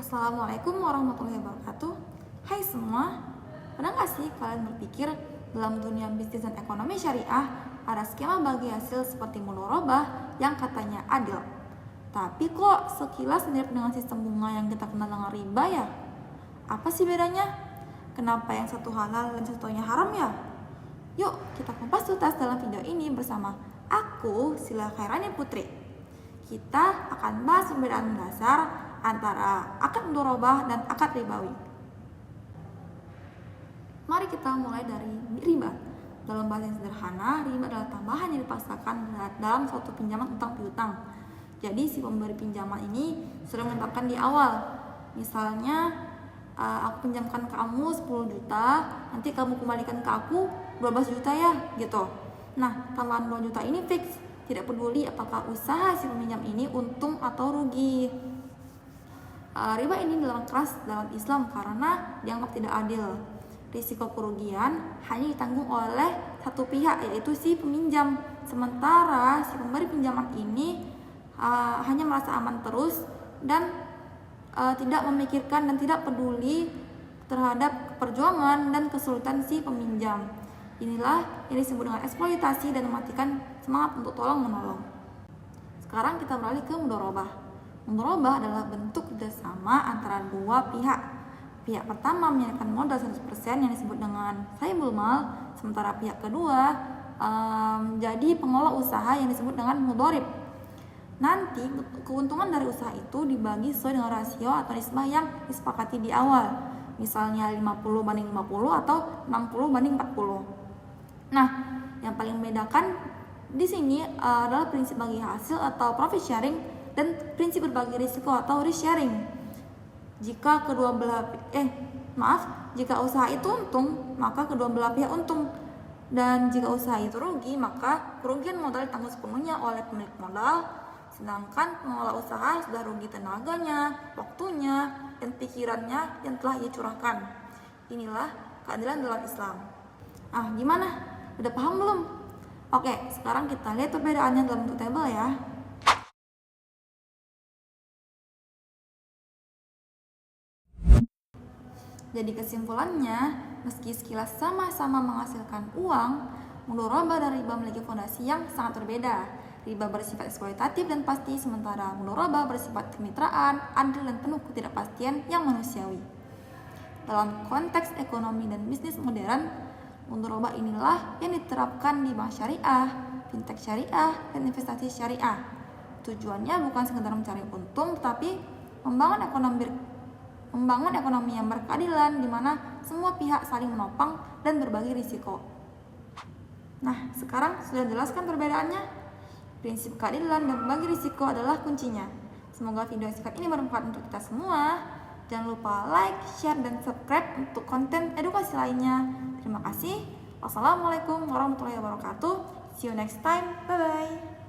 Assalamualaikum warahmatullahi wabarakatuh. Hai semua, pernah gak sih kalian berpikir dalam dunia bisnis dan ekonomi syariah ada skema bagi hasil seperti mudharabah yang katanya adil, tapi kok sekilas mirip dengan sistem bunga yang kita kenal dengan riba ya? Apa sih bedanya? Kenapa yang satu halal dan satunya haram ya? Yuk kita kupas tuntas dalam video ini bersama aku, Sila Khairani Putri. Kita akan bahas perbedaan dasar antara akad mudharabah dan akad ribawi. Mari kita mulai dari riba. Dalam bahasa yang sederhana, riba adalah tambahan yang dipaksakan dalam suatu pinjaman utang piutang. Jadi si pemberi pinjaman ini sudah menetapkan di awal. Misalnya, aku pinjamkan kamu 10 juta, nanti kamu kembalikan ke aku 12 juta ya, gitu. Nah, tambahan 2 juta ini fix, tidak peduli apakah usaha si peminjam ini untung atau rugi. Riba ini dilarang keras dalam Islam karena dianggap tidak adil. Risiko kerugian hanya ditanggung oleh satu pihak, yaitu si peminjam. Sementara si pemberi pinjaman ini hanya merasa aman terus dan tidak memikirkan dan tidak peduli terhadap perjuangan dan kesulitan si peminjam. Inilah yang disebut dengan eksploitasi dan mematikan semangat untuk tolong menolong. Sekarang kita beralih ke mudharabah. Mudharabah adalah bentuk kerjasama antara dua pihak. Pihak pertama menyerahkan modal 100% yang disebut dengan saibul mal, sementara pihak kedua jadi pengelola usaha yang disebut dengan mudharib. Nanti keuntungan dari usaha itu dibagi sesuai dengan rasio atau nisbah yang disepakati di awal. Misalnya 50/50 atau 60/40. Nah, yang paling membedakan di sini adalah prinsip bagi hasil atau profit sharing dan prinsip berbagi risiko atau risk sharing. Jika jika usaha itu untung, maka kedua belah pihak untung. Dan jika usaha itu rugi, maka kerugian modal ditanggung sepenuhnya oleh pemilik modal, sedangkan pengelola usaha sudah rugi tenaganya, waktunya, dan pikirannya yang telah ia curahkan. Inilah keadilan dalam Islam. Gimana? Udah paham belum? Oke, sekarang kita lihat perbedaannya dalam bentuk tabel ya. Jadi kesimpulannya, meski sekilas sama-sama menghasilkan uang, mudharabah dan riba memiliki fondasi yang sangat berbeda. Riba bersifat eksploitatif dan pasti, sementara mudharabah bersifat kemitraan, adil dan penuh ketidakpastian yang manusiawi. Dalam konteks ekonomi dan bisnis modern, mudharabah inilah yang diterapkan di bank syariah, fintech syariah, dan investasi syariah. Tujuannya bukan sekedar mencari untung, tetapi membangun ekonomi yang berkeadilan di mana semua pihak saling menopang dan berbagi risiko. Nah, sekarang sudah jelaskan perbedaannya. Prinsip keadilan dan berbagi risiko adalah kuncinya. Semoga video singkat ini bermanfaat untuk kita semua. Jangan lupa like, share, dan subscribe untuk konten edukasi lainnya. Terima kasih. Wassalamualaikum warahmatullahi wabarakatuh. See you next time. Bye-bye.